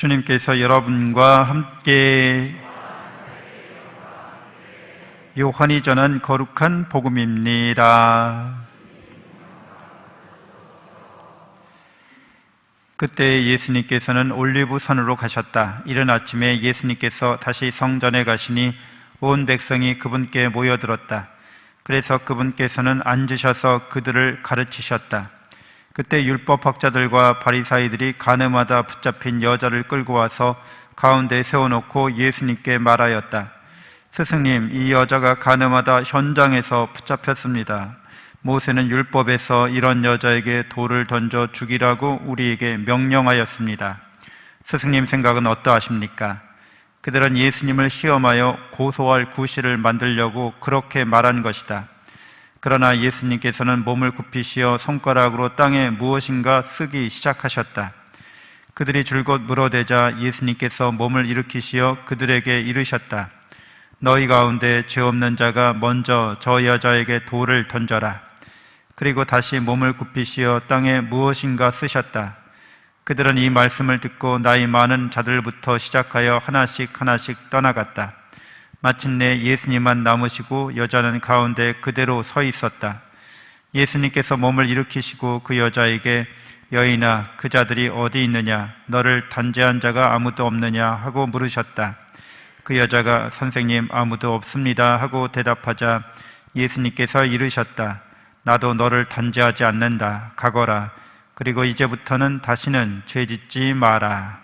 주님께서 여러분과 함께 요한이 전한 거룩한 복음입니다. 그때 예수님께서는 올리브산으로 가셨다. 이른 아침에 예수님께서 다시 성전에 가시니 온 백성이 그분께 모여들었다. 그래서 그분께서는 앉으셔서 그들을 가르치셨다. 그때 율법학자들과 바리사이들이 가늠하다 붙잡힌 여자를 끌고 와서 가운데 세워놓고 예수님께 말하였다. 스승님, 이 여자가 가늠하다 현장에서 붙잡혔습니다. 모세는 율법에서 이런 여자에게 돌을 던져 죽이라고 우리에게 명령하였습니다. 스승님 생각은 어떠하십니까? 그들은 예수님을 시험하여 고소할 구실을 만들려고 그렇게 말한 것이다. 그러나 예수님께서는 몸을 굽히시어 손가락으로 땅에 무엇인가 쓰기 시작하셨다. 그들이 줄곧 물어대자 예수님께서 몸을 일으키시어 그들에게 이르셨다. 너희 가운데 죄 없는 자가 먼저 저 여자에게 돌을 던져라. 그리고 다시 몸을 굽히시어 땅에 무엇인가 쓰셨다. 그들은 이 말씀을 듣고 나이 많은 자들부터 시작하여 하나씩 떠나갔다. 마침내 예수님만 남으시고 여자는 가운데 그대로 서 있었다. 예수님께서 몸을 일으키시고 그 여자에게 여인아, 그 자들이 어디 있느냐? 너를 단죄한 자가 아무도 없느냐? 하고 물으셨다. 그 여자가 선생님, 아무도 없습니다 하고 대답하자 예수님께서 이르셨다. 나도 너를 단죄하지 않는다. 가거라. 그리고 이제부터는 다시는 죄짓지 마라.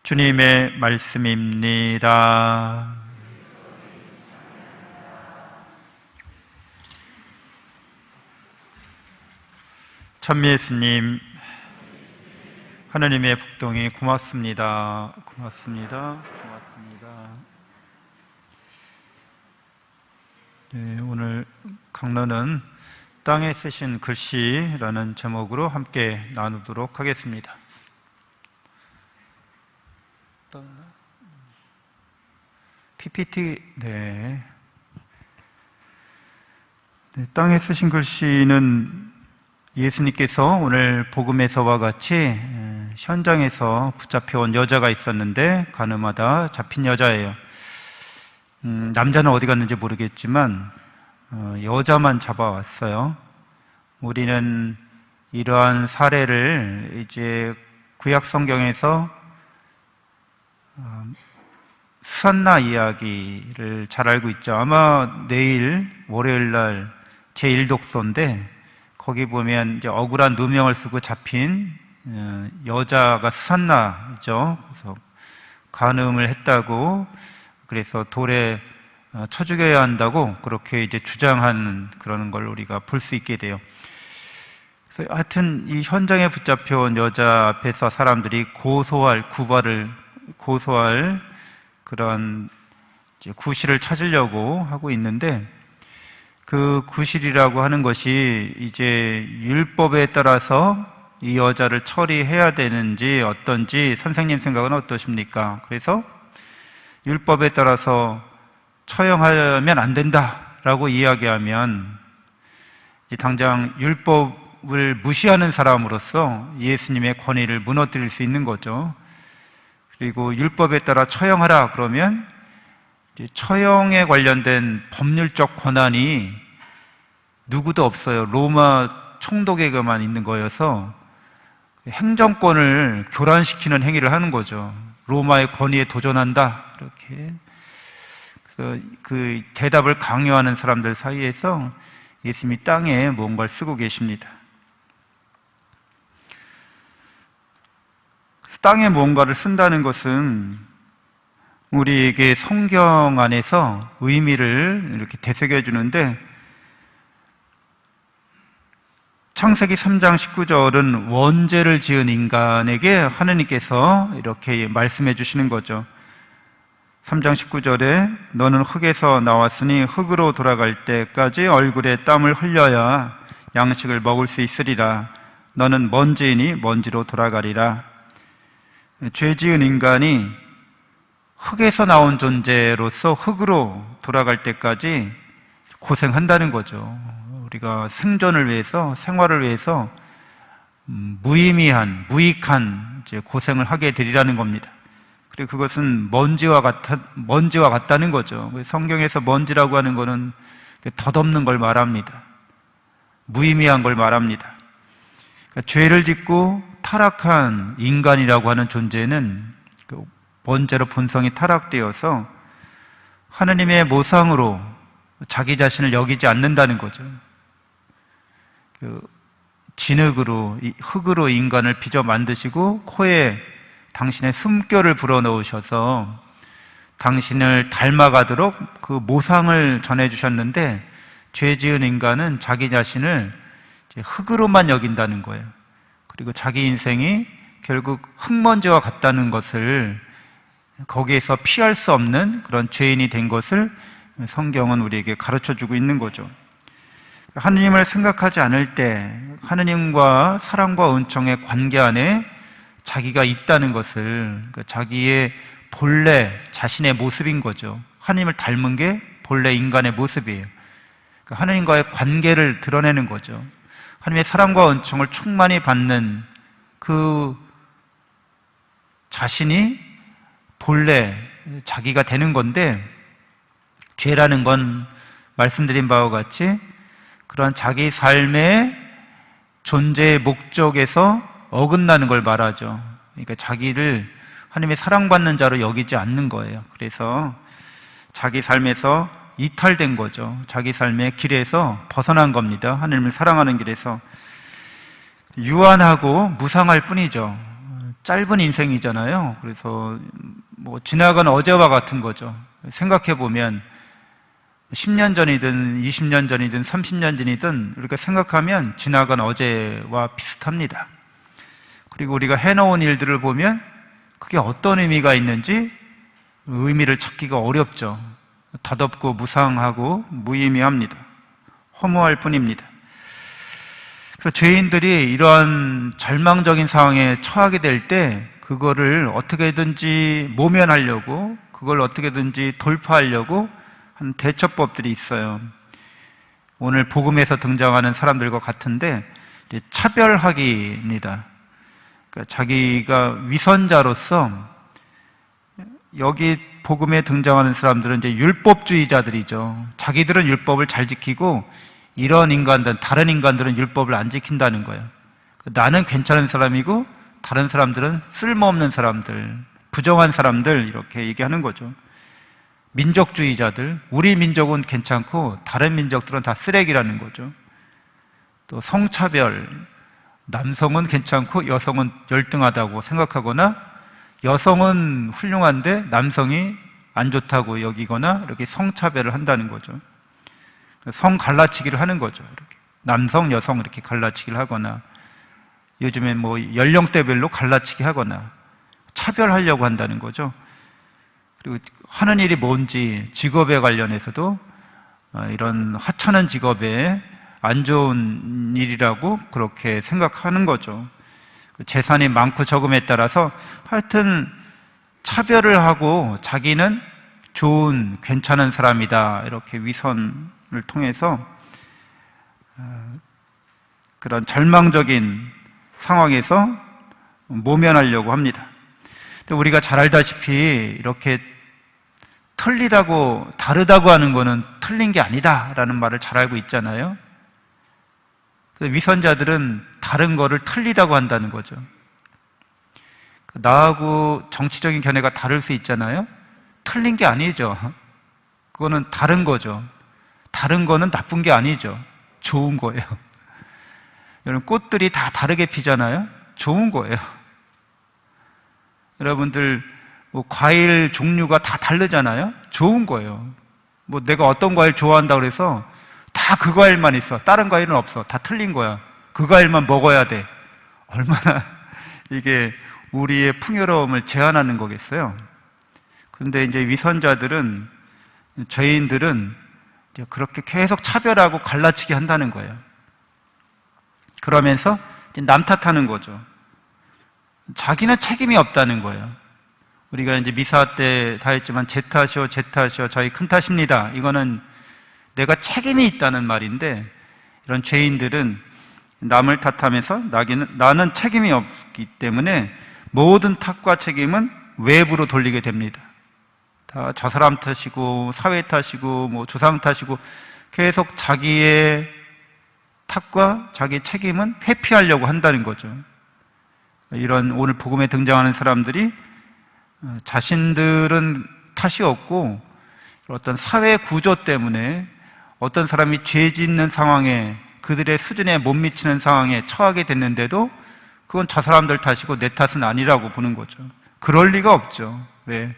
주님의 말씀입니다. 천미예수님, 하나님의 복동이 고맙습니다. 고맙습니다. 네, 오늘 강론은 땅에 쓰신 글씨라는 제목으로 함께 나누도록 하겠습니다. PPT, 네, 땅에 쓰신 글씨는 예수님께서 오늘 복음에서와 같이 현장에서 붙잡혀온 여자가 있었는데 가늠하다 잡힌 여자예요. 남자는 어디 갔는지 모르겠지만 여자만 잡아왔어요. 우리는 이러한 사례를 이제 구약 성경에서 수산나 이야기를 잘 알고 있죠. 아마 내일 월요일 날 제1독서인데 거기 보면 이제 억울한 누명을 쓰고 잡힌 여자가 수산나죠. 그래서 간음을 했다고, 그래서 돌에 쳐 죽여야 한다고 그렇게 이제 주장하는 그런 걸 우리가 볼 수 있게 돼요. 그래서 하여튼 이 현장에 붙잡혀온 여자 앞에서 사람들이 고소할 그런 이제 구실을 찾으려고 하고 있는데, 그 구실이라고 하는 것이 이제 율법에 따라서 이 여자를 처리해야 되는지 어떤지 선생님 생각은 어떠십니까? 그래서 율법에 따라서 처형하면 안 된다라고 이야기하면 당장 율법을 무시하는 사람으로서 예수님의 권위를 무너뜨릴 수 있는 거죠. 그리고 율법에 따라 처형하라 그러면 처형에 관련된 법률적 권한이 누구도 없어요. 로마 총독에게만 있는 거여서 행정권을 교란시키는 행위를 하는 거죠. 로마의 권위에 도전한다 이렇게. 그래서 그 대답을 강요하는 사람들 사이에서 예수님이 땅에 뭔가를 쓰고 계십니다. 땅에 뭔가를 쓴다는 것은 우리에게 성경 안에서 의미를 이렇게 되새겨 주는데, 창세기 3장 19절은 원죄를 지은 인간에게 하느님께서 이렇게 말씀해 주시는 거죠. 3장 19절에 너는 흙에서 나왔으니 흙으로 돌아갈 때까지 얼굴에 땀을 흘려야 양식을 먹을 수 있으리라. 너는 먼지이니 먼지로 돌아가리라. 죄 지은 인간이 흙에서 나온 존재로서 흙으로 돌아갈 때까지 고생한다는 거죠. 우리가 생존을 위해서, 생활을 위해서 무의미한, 무익한 이제 고생을 하게 되리라는 겁니다. 그리고 그것은 먼지와 같다는 거죠. 성경에서 먼지라고 하는 것은 덧없는 걸 말합니다. 무의미한 걸 말합니다. 그러니까 죄를 짓고 타락한 인간이라고 하는 존재는 번제로 본성이 타락되어서 하느님의 모상으로 자기 자신을 여기지 않는다는 거죠. 진흙으로, 흙으로 인간을 빚어 만드시고 코에 당신의 숨결을 불어넣으셔서 당신을 닮아가도록 그 모상을 전해주셨는데, 죄 지은 인간은 자기 자신을 흙으로만 여긴다는 거예요. 그리고 자기 인생이 결국 흙먼지와 같다는 것을, 거기에서 피할 수 없는 그런 죄인이 된 것을 성경은 우리에게 가르쳐주고 있는 거죠. 하느님을 생각하지 않을 때 하느님과 사랑과 은총의 관계 안에 자기가 있다는 것을, 자기의 본래 자신의 모습인 거죠. 하느님을 닮은 게 본래 인간의 모습이에요. 하느님과의 관계를 드러내는 거죠. 하느님의 사랑과 은총을 충만히 받는 그 자신이 본래 자기가 되는 건데, 죄라는 건 말씀드린 바와 같이 그러한 자기 삶의 존재의 목적에서 어긋나는 걸 말하죠. 그러니까 자기를 하나님의 사랑받는 자로 여기지 않는 거예요. 그래서 자기 삶에서 이탈된 거죠. 자기 삶의 길에서 벗어난 겁니다. 하나님을 사랑하는 길에서. 유한하고 무상할 뿐이죠. 짧은 인생이잖아요. 그래서 지나간 어제와 같은 거죠. 생각해 보면 10년 전이든 20년 전이든 30년 전이든 이렇게 생각하면 지나간 어제와 비슷합니다. 그리고 우리가 해놓은 일들을 보면 그게 어떤 의미가 있는지 의미를 찾기가 어렵죠. 덧없고 무상하고 무의미합니다. 허무할 뿐입니다. 그래서 죄인들이 이러한 절망적인 상황에 처하게 될 때 그거를 어떻게든지 모면하려고, 그걸 어떻게든지 돌파하려고 하는 대처법들이 있어요. 오늘 복음에서 등장하는 사람들과 같은데 차별하기입니다. 그러니까 자기가 위선자로서, 여기 복음에 등장하는 사람들은 이제 율법주의자들이죠. 자기들은 율법을 잘 지키고 이런 인간들, 다른 인간들은 율법을 안 지킨다는 거예요. 나는 괜찮은 사람이고 다른 사람들은 쓸모없는 사람들, 부정한 사람들, 이렇게 얘기하는 거죠. 민족주의자들, 우리 민족은 괜찮고 다른 민족들은 다 쓰레기라는 거죠. 또 성차별, 남성은 괜찮고 여성은 열등하다고 생각하거나 여성은 훌륭한데 남성이 안 좋다고 여기거나 이렇게 성차별을 한다는 거죠. 성 갈라치기를 하는 거죠. 이렇게 남성, 여성 이렇게 갈라치기를 하거나, 요즘에 연령대별로 갈라치기 하거나 차별하려고 한다는 거죠. 그리고 하는 일이 뭔지, 직업에 관련해서도 이런 하찮은 직업에 안 좋은 일이라고 그렇게 생각하는 거죠. 재산이 많고 적음에 따라서 하여튼 차별을 하고 자기는 좋은, 괜찮은 사람이다, 이렇게 위선을 통해서 그런 절망적인 상황에서 모면하려고 합니다. 우리가 잘 알다시피 이렇게 틀리다고, 다르다고 하는 거는 틀린 게 아니다라는 말을 잘 알고 있잖아요. 위선자들은 다른 거를 틀리다고 한다는 거죠. 나하고 정치적인 견해가 다를 수 있잖아요. 틀린 게 아니죠. 그거는 다른 거죠. 다른 거는 나쁜 게 아니죠. 좋은 거예요. 여러분, 꽃들이 다 다르게 피잖아요. 좋은 거예요. 여러분들 과일 종류가 다 다르잖아요. 좋은 거예요. 내가 어떤 과일 좋아한다고 그래서 다 그 과일만 있어, 다른 과일은 없어, 다 틀린 거야. 그 과일만 먹어야 돼. 얼마나 이게 우리의 풍요로움을 제한하는 거겠어요. 그런데 이제 위선자들은, 죄인들은 이제 그렇게 계속 차별하고 갈라치기 한다는 거예요. 그러면서 이제 남 탓하는 거죠. 자기는 책임이 없다는 거예요. 우리가 이제 미사 때 다 했지만 제 탓이요, 제 탓이요, 저희 큰 탓입니다. 이거는 내가 책임이 있다는 말인데, 이런 죄인들은 남을 탓하면서 나는 책임이 없기 때문에 모든 탓과 책임은 외부로 돌리게 됩니다. 다 저 사람 탓이고 사회 탓이고 뭐 조상 탓이고 계속 자기의 탓과 자기의 책임은 회피하려고 한다는 거죠. 이런 오늘 복음에 등장하는 사람들이 자신들은 탓이 없고 어떤 사회 구조 때문에 어떤 사람이 죄 짓는 상황에 그들의 수준에 못 미치는 상황에 처하게 됐는데도 그건 저 사람들 탓이고 내 탓은 아니라고 보는 거죠. 그럴 리가 없죠. 왜?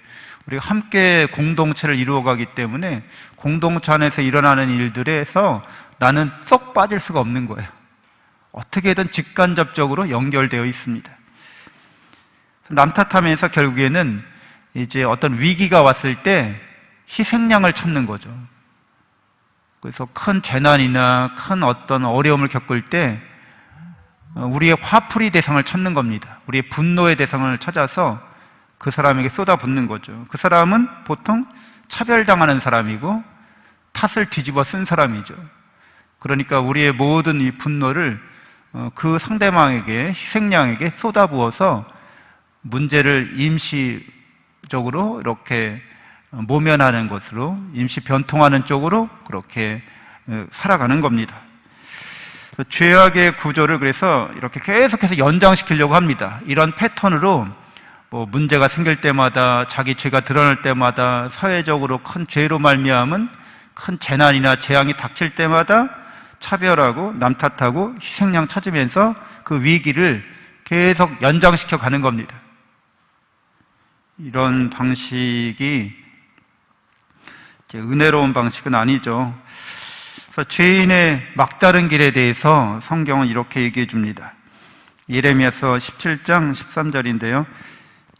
우리가 함께 공동체를 이루어가기 때문에 공동체 안에서 일어나는 일들에서 나는 쏙 빠질 수가 없는 거예요. 어떻게든 직간접적으로 연결되어 있습니다. 남 탓하면서 결국에는 이제 어떤 위기가 왔을 때 희생양을 찾는 거죠. 그래서 큰 재난이나 큰 어떤 어려움을 겪을 때 우리의 화풀이 대상을 찾는 겁니다. 우리의 분노의 대상을 찾아서 그 사람에게 쏟아붓는 거죠. 그 사람은 보통 차별당하는 사람이고 탓을 뒤집어 쓴 사람이죠. 그러니까 우리의 모든 이 분노를 그 상대방에게, 희생양에게 쏟아부어서 문제를 임시적으로 이렇게 모면하는 것으로, 임시 변통하는 쪽으로 그렇게 살아가는 겁니다. 죄악의 구조를 그래서 이렇게 계속해서 연장시키려고 합니다. 이런 패턴으로 뭐 문제가 생길 때마다, 자기 죄가 드러날 때마다, 사회적으로 큰 죄로 말미암은 큰 재난이나 재앙이 닥칠 때마다 차별하고 남 탓하고 희생양 찾으면서 그 위기를 계속 연장시켜 가는 겁니다. 이런 방식이 은혜로운 방식은 아니죠. 그래서 죄인의 막다른 길에 대해서 성경은 이렇게 얘기해 줍니다. 예레미야서 17장 13절인데요.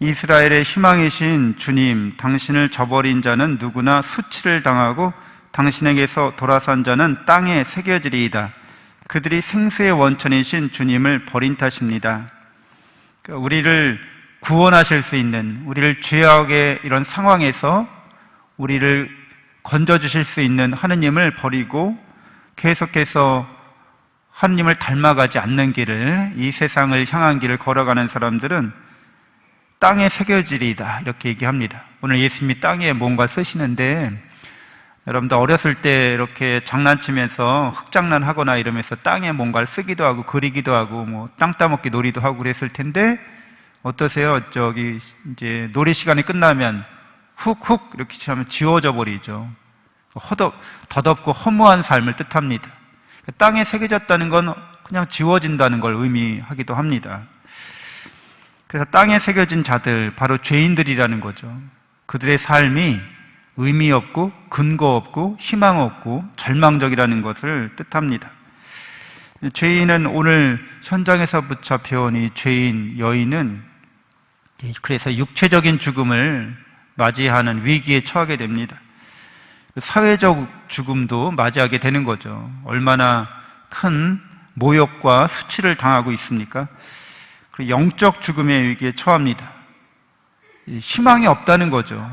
이스라엘의 희망이신 주님, 당신을 저버린 자는 누구나 수치를 당하고 당신에게서 돌아선 자는 땅에 새겨지리이다. 그들이 생수의 원천이신 주님을 버린 탓입니다. 그러니까 우리를 구원하실 수 있는, 우리를 죄악의 이런 상황에서 우리를 건져주실 수 있는 하느님을 버리고 계속해서 하느님을 닮아가지 않는 길을, 이 세상을 향한 길을 걸어가는 사람들은 땅에 새겨지리이다, 이렇게 얘기합니다. 오늘 예수님이 땅에 뭔가 쓰시는데, 여러분들 어렸을 때 이렇게 장난치면서 흙장난하거나 이러면서 땅에 뭔가를 쓰기도 하고 그리기도 하고 뭐 땅 따먹기 놀이도 하고 그랬을 텐데, 어떠세요? 저기 이제 놀이 시간이 끝나면 훅훅 이렇게 하면 지워져 버리죠. 덧없고 허무한 삶을 뜻합니다. 땅에 새겨졌다는 건 그냥 지워진다는 걸 의미하기도 합니다. 그래서 땅에 새겨진 자들, 바로 죄인들이라는 거죠. 그들의 삶이 의미 없고 근거 없고 희망 없고 절망적이라는 것을 뜻합니다. 죄인은 오늘 현장에서 붙잡혀온 이 죄인, 여인은 그래서 육체적인 죽음을 맞이하는 위기에 처하게 됩니다. 사회적 죽음도 맞이하게 되는 거죠. 얼마나 큰 모욕과 수치를 당하고 있습니까? 그리고 영적 죽음의 위기에 처합니다. 희망이 없다는 거죠.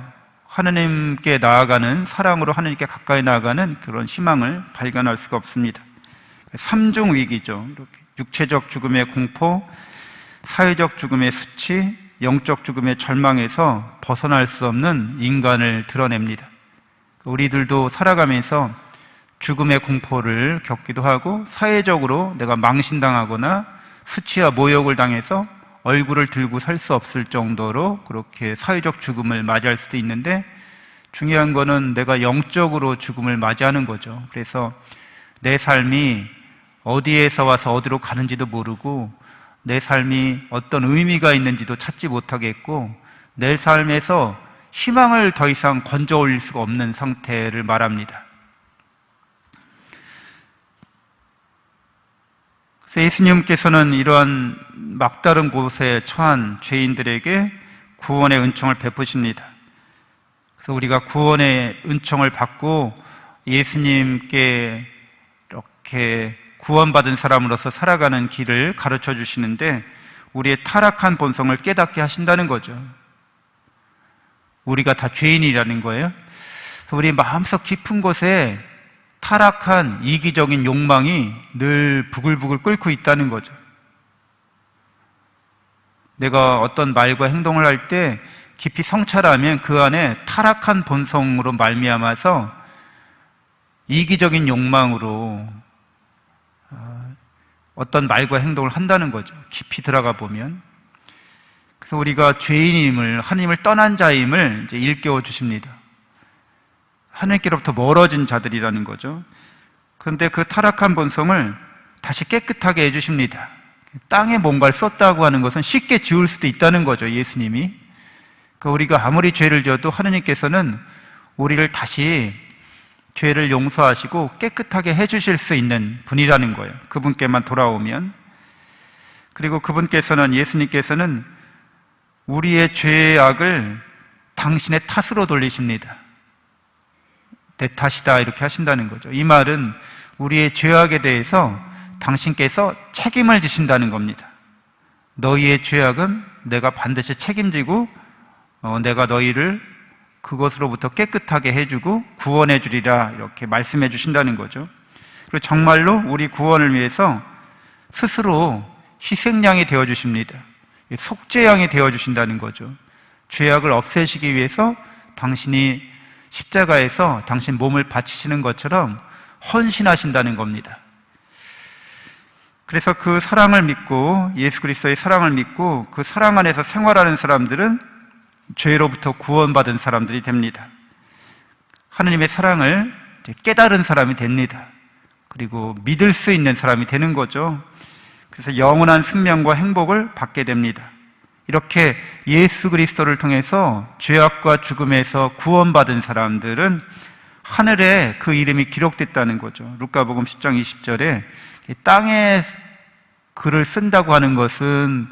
하느님께 나아가는, 사랑으로 하느님께 가까이 나아가는 그런 희망을 발견할 수가 없습니다. 삼중 위기죠. 이렇게 육체적 죽음의 공포, 사회적 죽음의 수치, 영적 죽음의 절망에서 벗어날 수 없는 인간을 드러냅니다. 우리들도 살아가면서 죽음의 공포를 겪기도 하고, 사회적으로 내가 망신당하거나 수치와 모욕을 당해서 얼굴을 들고 살 수 없을 정도로 그렇게 사회적 죽음을 맞이할 수도 있는데, 중요한 거는 내가 영적으로 죽음을 맞이하는 거죠. 그래서 내 삶이 어디에서 와서 어디로 가는지도 모르고, 내 삶이 어떤 의미가 있는지도 찾지 못하겠고, 내 삶에서 희망을 더 이상 건져 올릴 수가 없는 상태를 말합니다. 그래서 예수님께서는 이러한 막다른 곳에 처한 죄인들에게 구원의 은총을 베푸십니다. 그래서 우리가 구원의 은총을 받고 예수님께 이렇게 구원받은 사람으로서 살아가는 길을 가르쳐 주시는데, 우리의 타락한 본성을 깨닫게 하신다는 거죠. 우리가 다 죄인이라는 거예요. 그래서 우리 마음속 깊은 곳에 타락한 이기적인 욕망이 늘 부글부글 끓고 있다는 거죠. 내가 어떤 말과 행동을 할 때 깊이 성찰하면 그 안에 타락한 본성으로 말미암아서 이기적인 욕망으로 어떤 말과 행동을 한다는 거죠. 깊이 들어가 보면. 그래서 우리가 죄인임을, 하나님을 떠난 자임을 이제 일깨워 주십니다. 하나님께로부터 멀어진 자들이라는 거죠. 그런데 그 타락한 본성을 다시 깨끗하게 해주십니다. 땅에 뭔가를 썼다고 하는 것은 쉽게 지울 수도 있다는 거죠, 예수님이. 그러니까 우리가 아무리 죄를 지어도 하나님께서는 우리를 다시 죄를 용서하시고 깨끗하게 해주실 수 있는 분이라는 거예요. 그분께만 돌아오면. 그리고 그분께서는, 예수님께서는 우리의 죄악을 당신의 탓으로 돌리십니다. 내 탓이다, 이렇게 하신다는 거죠. 이 말은 우리의 죄악에 대해서 당신께서 책임을 지신다는 겁니다. 너희의 죄악은 내가 반드시 책임지고 내가 너희를 그것으로부터 깨끗하게 해주고 구원해 주리라, 이렇게 말씀해 주신다는 거죠. 그리고 정말로 우리 구원을 위해서 스스로 희생양이 되어 주십니다. 속죄양이 되어 주신다는 거죠. 죄악을 없애시기 위해서 당신이 십자가에서 당신 몸을 바치시는 것처럼 헌신하신다는 겁니다. 그래서 그 사랑을 믿고, 예수 그리스도의 사랑을 믿고 그 사랑 안에서 생활하는 사람들은 죄로부터 구원받은 사람들이 됩니다. 하느님의 사랑을 깨달은 사람이 됩니다. 그리고 믿을 수 있는 사람이 되는 거죠. 그래서 영원한 생명과 행복을 받게 됩니다. 이렇게 예수 그리스도를 통해서 죄악과 죽음에서 구원받은 사람들은 하늘에 그 이름이 기록됐다는 거죠. 루카복음 10장 20절에 땅에 글을 쓴다고 하는 것은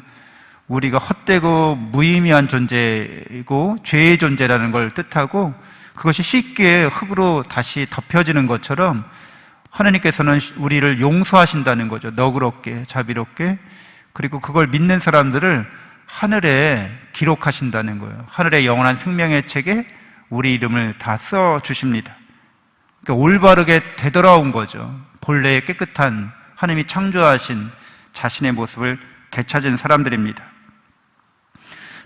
우리가 헛되고 무의미한 존재이고 죄의 존재라는 걸 뜻하고, 그것이 쉽게 흙으로 다시 덮여지는 것처럼 하나님께서는 우리를 용서하신다는 거죠. 너그럽게, 자비롭게. 그리고 그걸 믿는 사람들을 하늘에 기록하신다는 거예요. 하늘의 영원한 생명의 책에 우리 이름을 다 써주십니다. 그러니까 올바르게 되돌아온 거죠. 본래의 깨끗한 하나님이 창조하신 자신의 모습을 되찾은 사람들입니다.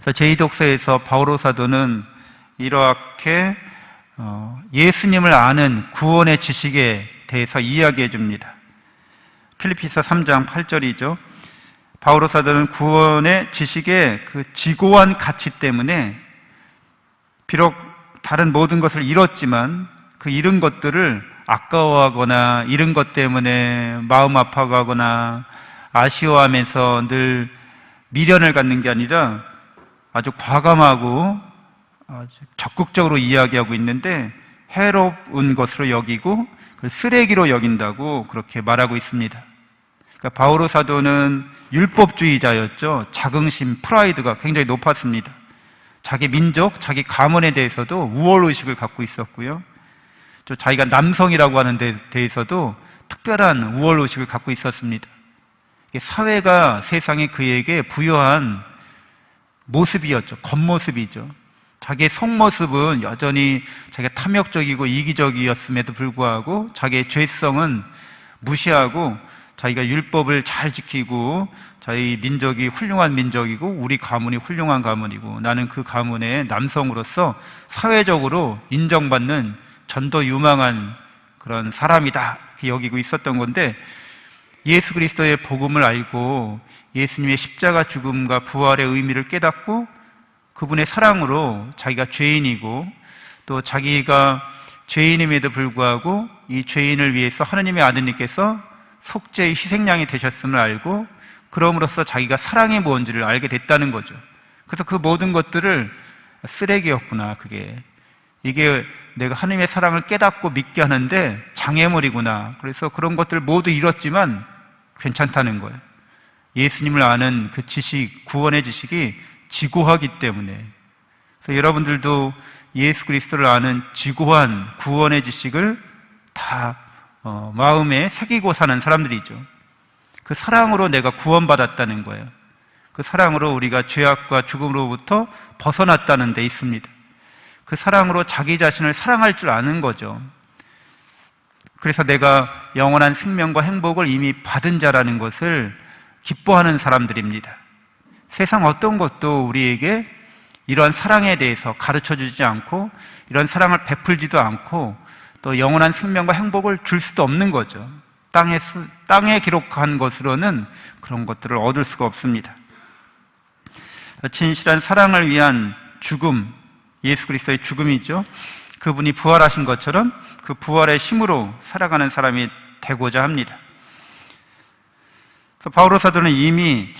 제2독서에서 바오로 사도는 이렇게 예수님을 아는 구원의 지식에 대해서 이야기해 줍니다. 필리피서 3장 8절이죠. 바오로 사도는 구원의 지식의 그 지고한 가치 때문에 비록 다른 모든 것을 잃었지만 그 잃은 것들을 아까워하거나 잃은 것 때문에 마음 아파하거나 아쉬워하면서 늘 미련을 갖는 게 아니라 아주 과감하고 아주 적극적으로 이야기하고 있는데, 해로운 것으로 여기고 쓰레기로 여긴다고 그렇게 말하고 있습니다. 그러니까 바오로 사도는 율법주의자였죠. 자긍심, 프라이드가 굉장히 높았습니다. 자기 민족, 자기 가문에 대해서도 우월의식을 갖고 있었고요. 또 자기가 남성이라고 하는 데 대해서도 특별한 우월의식을 갖고 있었습니다. 사회가, 세상이 그에게 부여한 모습이었죠. 겉모습이죠. 자기의 속모습은 여전히 자기가 탐욕적이고 이기적이었음에도 불구하고 자기의 죄성은 무시하고 자기가 율법을 잘 지키고 자기 민족이 훌륭한 민족이고 우리 가문이 훌륭한 가문이고 나는 그 가문의 남성으로서 사회적으로 인정받는 전도 유망한 그런 사람이다, 이렇게 여기고 있었던 건데, 예수 그리스도의 복음을 알고 예수님의 십자가 죽음과 부활의 의미를 깨닫고 그분의 사랑으로 자기가 죄인이고 또 자기가 죄인임에도 불구하고 이 죄인을 위해서 하나님의 아드님께서 속죄의 희생양이 되셨음을 알고 그럼으로써 자기가 사랑이 뭔지를 알게 됐다는 거죠. 그래서 그 모든 것들을 쓰레기였구나, 이게 내가 하나님의 사랑을 깨닫고 믿게 하는데 장애물이구나. 그래서 그런 것들을 모두 잃었지만 괜찮다는 거예요. 예수님을 아는 그 지식, 구원의 지식이 지고하기 때문에. 그래서 여러분들도 예수 그리스도를 아는 지고한 구원의 지식을 다 마음에 새기고 사는 사람들이죠. 그 사랑으로 내가 구원받았다는 거예요. 그 사랑으로 우리가 죄악과 죽음으로부터 벗어났다는 데 있습니다. 그 사랑으로 자기 자신을 사랑할 줄 아는 거죠. 그래서 내가 영원한 생명과 행복을 이미 받은 자라는 것을 기뻐하는 사람들입니다. 세상 어떤 것도 우리에게 이런 사랑에 대해서 가르쳐주지 않고 이런 사랑을 베풀지도 않고 또 영원한 생명과 행복을 줄 수도 없는 거죠. 땅에 기록한 것으로는 그런 것들을 얻을 수가 없습니다. 진실한 사랑을 위한 죽음, 예수 그리스도의 죽음이죠. 그분이 부활하신 것처럼 그 부활의 힘으로 살아가는 사람이 되고자 합니다. 바오로 사도는 이미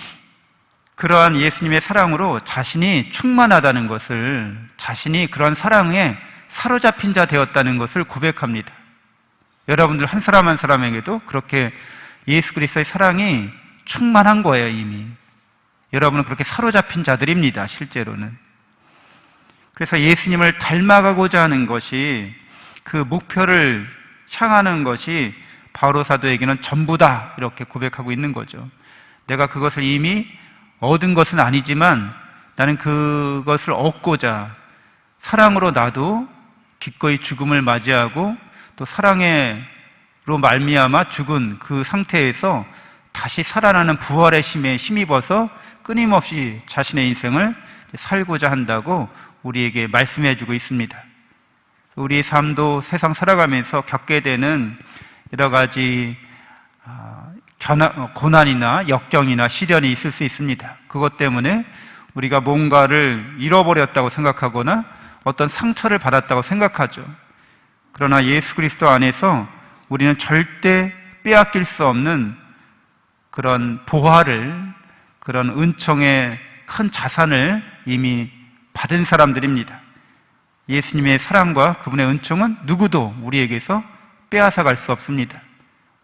그러한 예수님의 사랑으로 자신이 충만하다는 것을, 자신이 그런 사랑에 사로잡힌 자 되었다는 것을 고백합니다. 여러분들 한 사람 한 사람에게도 그렇게 예수 그리스도의 사랑이 충만한 거예요. 이미 여러분은 그렇게 사로잡힌 자들입니다. 실제로는. 그래서 예수님을 닮아가고자 하는 것이, 그 목표를 향하는 것이 바오로 사도에게는 전부다, 이렇게 고백하고 있는 거죠. 내가 그것을 이미 얻은 것은 아니지만 나는 그것을 얻고자 사랑으로 나도 기꺼이 죽음을 맞이하고 또 사랑으로 말미암아 죽은 그 상태에서 다시 살아나는 부활의 힘에 힘입어서 끊임없이 자신의 인생을 살고자 한다고 우리에게 말씀해 주고 있습니다. 우리의 삶도 세상 살아가면서 겪게 되는 여러 가지 고난이나 역경이나 시련이 있을 수 있습니다. 그것 때문에 우리가 뭔가를 잃어버렸다고 생각하거나 어떤 상처를 받았다고 생각하죠. 그러나 예수 그리스도 안에서 우리는 절대 빼앗길 수 없는 그런 보화를, 그런 은총의 큰 자산을 이미 받은 사람들입니다. 예수님의 사랑과 그분의 은총은 누구도 우리에게서 빼앗아 갈 수 없습니다.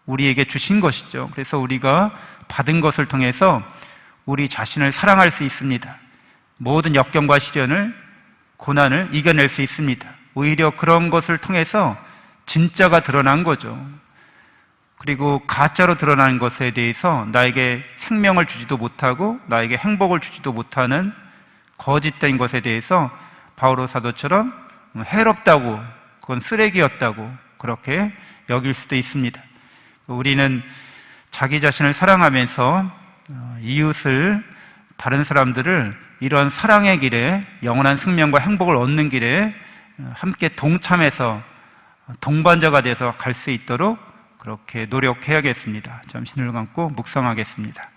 우리에게 주신 것이죠. 그래서 우리가 받은 것을 통해서 우리 자신을 사랑할 수 있습니다. 모든 역경과 시련을, 고난을 이겨낼 수 있습니다. 오히려 그런 것을 통해서 진짜가 드러난 거죠. 그리고 가짜로 드러난 것에 대해서 나에게 생명을 주지도 못하고 나에게 행복을 주지도 못하는 거짓된 것에 대해서 바오로 사도처럼 해롭다고, 그건 쓰레기였다고 그렇게 여길 수도 있습니다. 우리는 자기 자신을 사랑하면서 이웃을, 다른 사람들을 이런 사랑의 길에, 영원한 생명과 행복을 얻는 길에 함께 동참해서 동반자가 돼서 갈 수 있도록 그렇게 노력해야겠습니다. 잠시 눈을 감고 묵상하겠습니다.